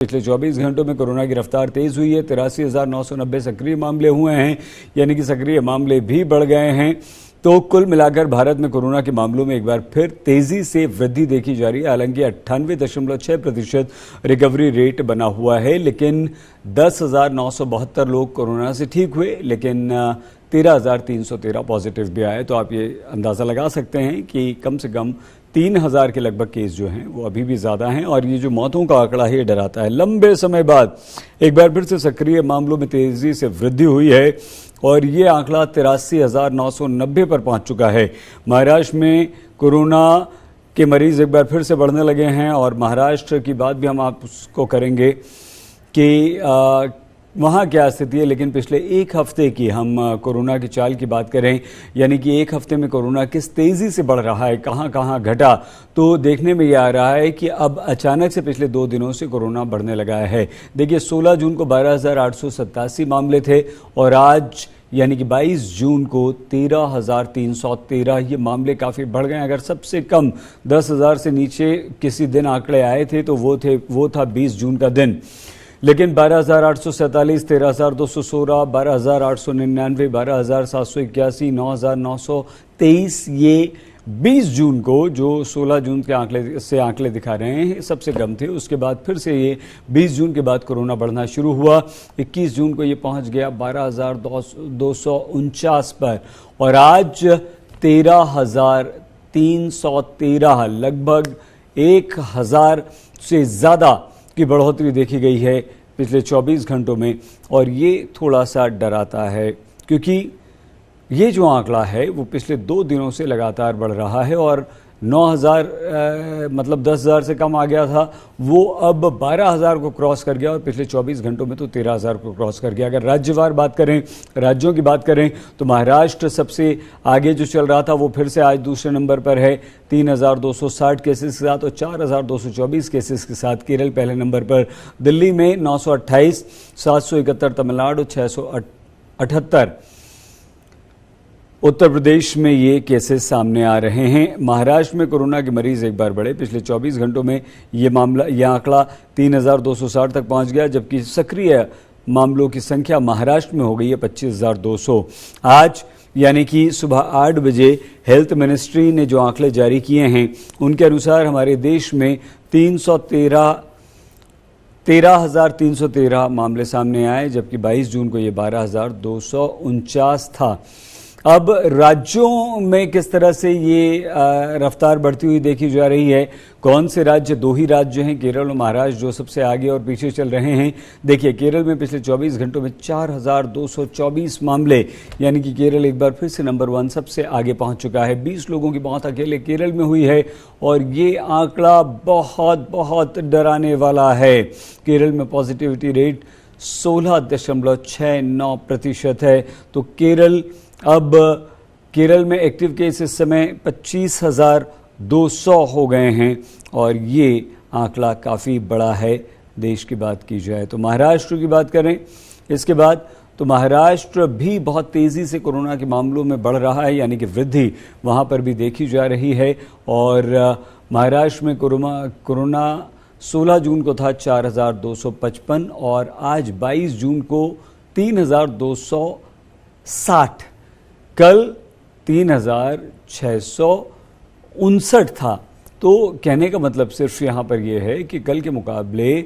पिछले 24 घंटों में कोरोना की रफ्तार तेज हुई है। 83,990 सक्रिय मामले हुए हैं, यानी कि सक्रिय मामले भी बढ़ गए हैं। तो कुल मिलाकर भारत में कोरोना के मामलों में एक बार फिर तेजी से वृद्धि देखी जा रही है। हालांकि 98.6% रिकवरी रेट बना हुआ है, लेकिन 10,972 लोग कोरोना से ठीक हुए, लेकिन 13,313 पॉजिटिव भी आए। तो आप ये अंदाज़ा लगा सकते हैं कि कम से कम 3,000 के लगभग केस जो हैं वो अभी भी ज़्यादा हैं। और ये जो मौतों का आंकड़ा है ये डराता है। लंबे समय बाद एक बार फिर से सक्रिय मामलों में तेज़ी से वृद्धि हुई है और ये आंकड़ा 83,990 पर पहुंच चुका है। महाराष्ट्र में कोरोना के मरीज एक बार फिर से बढ़ने लगे हैं और महाराष्ट्र की बात भी हम आपको करेंगे कि वहाँ क्या स्थिति है। लेकिन पिछले एक हफ्ते की हम कोरोना की चाल की बात करें, यानी कि एक हफ्ते में कोरोना किस तेज़ी से बढ़ रहा है, कहाँ कहाँ घटा, तो देखने में ये आ रहा है कि अब अचानक से पिछले 2 दिनों से कोरोना बढ़ने लगा है। देखिए 16 जून को 12,887 मामले थे और आज यानी कि 22 जून को 13,313 ये मामले काफ़ी बढ़ गए। अगर सबसे कम 10,000 से नीचे किसी दिन आंकड़े आए थे तो वो था 20 जून का दिन। लेकिन 12,847, 13,216, 12,899, 12,781, 9,923 ये 20 जून को, जो 16 जून के आंकड़े दिखा रहे हैं, सबसे कम थे। उसके बाद फिर से ये 20 जून के बाद कोरोना बढ़ना शुरू हुआ। 21 जून को ये पहुंच गया 12,249 पर और आज 13,313, लगभग 1,000 से ज़्यादा की बढ़ोतरी देखी गई है पिछले 24 घंटों में। और ये थोड़ा सा डराता है क्योंकि ये जो आंकड़ा है वो पिछले 2 दिनों से लगातार बढ़ रहा है और 9,000 मतलब 10,000 से कम आ गया था, वो अब 12,000 को क्रॉस कर गया और पिछले 24 घंटों में तो 13,000 को क्रॉस कर गया। अगर राज्यवार बात करें, राज्यों की बात करें, तो महाराष्ट्र सबसे आगे जो चल रहा था वो फिर से आज दूसरे नंबर पर है 3,260 केसेस के साथ और 4,224 केसेस के साथ। केरल पहले नंबर पर, दिल्ली में 928, 771 तमिलनाडु, 678 उत्तर प्रदेश में ये केसेस सामने आ रहे हैं। महाराष्ट्र में कोरोना के मरीज एक बार बढ़े। पिछले 24 घंटों में ये आंकड़ा 3,260 तक पहुंच गया, जबकि सक्रिय मामलों की संख्या महाराष्ट्र में हो गई है 25,200। आज यानी कि सुबह 8 बजे हेल्थ मिनिस्ट्री ने जो आंकड़े जारी किए हैं उनके अनुसार हमारे देश में 13,313 मामले सामने आए, जबकि 22 जून को ये 12,249 था। अब राज्यों में किस तरह से ये रफ्तार बढ़ती हुई देखी जा रही है। कौन से राज्य, 2 ही राज्य हैं, केरल और महाराष्ट्र, जो सबसे आगे और पीछे चल रहे हैं। देखिए केरल में पिछले 24 घंटों में 4,224 मामले, यानी कि केरल एक बार फिर से नंबर 1 सबसे आगे पहुंच चुका है। 20 लोगों की मौत अकेले केरल में हुई है और ये आंकड़ा बहुत बहुत डराने वाला है। केरल में पॉजिटिविटी रेट 16.69% है। तो केरल में एक्टिव केस इस समय 25,200 हो गए हैं और ये आंकड़ा काफ़ी बड़ा है देश की बात की जाए। तो महाराष्ट्र की बात करें इसके बाद, तो महाराष्ट्र भी बहुत तेज़ी से कोरोना के मामलों में बढ़ रहा है, यानी कि वृद्धि वहाँ पर भी देखी जा रही है। और महाराष्ट्र में कोरोना 16 जून को था 4,255 और आज 22 जून को 3,260, कल 3,659 था। तो कहने का मतलब सिर्फ यहाँ पर यह है कि कल के मुकाबले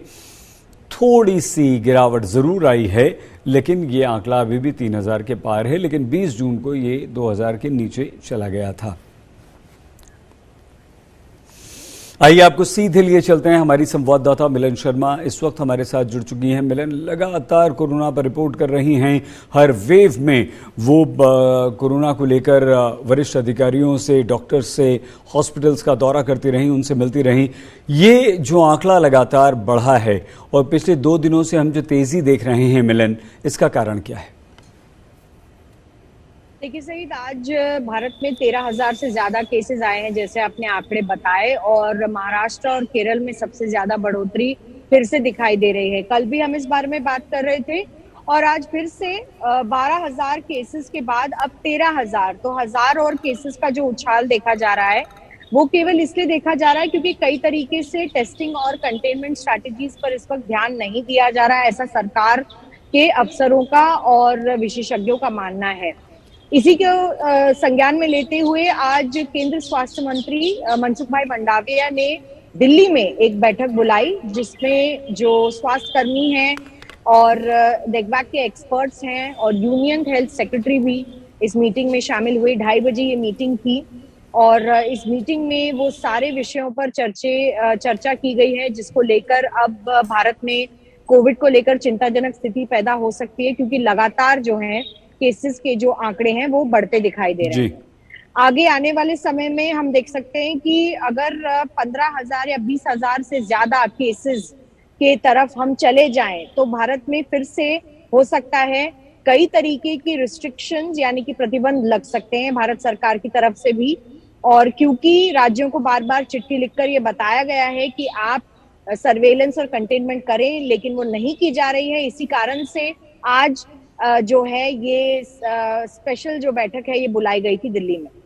थोड़ी सी गिरावट ज़रूर आई है, लेकिन ये आंकड़ा अभी भी 3,000 के पार है। लेकिन 20 जून को ये 2,000 के नीचे चला गया था। आइए आपको सीधे लिए चलते हैं। हमारी संवाददाता मिलन शर्मा इस वक्त हमारे साथ जुड़ चुकी हैं। मिलन, लगातार कोरोना पर रिपोर्ट कर रही हैं। हर वेव में वो कोरोना को लेकर वरिष्ठ अधिकारियों से, डॉक्टर से, हॉस्पिटल्स का दौरा करती रहीं, उनसे मिलती रहीं। ये जो आंकड़ा लगातार बढ़ा है और पिछले 2 दिनों से हम जो तेज़ी देख रहे हैं मिलन, इसका कारण क्या है? देखिए सईद, आज भारत में 13,000 से ज्यादा केसेस आए हैं, जैसे आपने आंकड़े बताए, और महाराष्ट्र और केरल में सबसे ज्यादा बढ़ोतरी फिर से दिखाई दे रही है। कल भी हम इस बारे में बात कर रहे थे और आज फिर से 12,000 केसेस के बाद अब 13,000, तो 1,000 और केसेस का जो उछाल देखा जा रहा है वो केवल इसलिए देखा जा रहा है क्योंकि कई तरीके से टेस्टिंग और कंटेनमेंट स्ट्रैटेजीज पर इस वक्त ध्यान नहीं दिया जा रहा है, ऐसा सरकार के अफसरों का और विशेषज्ञों का मानना है। इसी को संज्ञान में लेते हुए आज केंद्र स्वास्थ्य मंत्री मनसुख भाई मंडाविया ने दिल्ली में एक बैठक बुलाई, जिसमें जो स्वास्थ्य कर्मी हैं और देखभाल के एक्सपर्ट्स हैं और यूनियन हेल्थ सेक्रेटरी भी इस मीटिंग में शामिल हुए। 2:30 बजे ये मीटिंग थी और इस मीटिंग में वो सारे विषयों पर चर्चा की गई है, जिसको लेकर अब भारत में कोविड को लेकर चिंताजनक स्थिति पैदा हो सकती है, क्योंकि लगातार जो है केसेस के जो आंकड़े हैं वो बढ़ते दिखाई दे रहे हैं। आगे आने वाले समय में हम देख सकते हैं कि अगर 15,000 या 20,000 से ज्यादा केसेस के तरफ हम चले जाएं तो भारत में फिर से हो सकता है कई तरीके की रिस्ट्रिक्शंस यानी कि प्रतिबंध लग सकते हैं भारत सरकार की तरफ से भी। और क्योंकि राज्यों को बार बार चिट्ठी लिखकर ये बताया गया है कि आप सर्वेलेंस और कंटेनमेंट करें, लेकिन वो नहीं की जा रही है, इसी कारण से आज जो है ये स्पेशल जो बैठक है ये बुलाई गई थी दिल्ली में।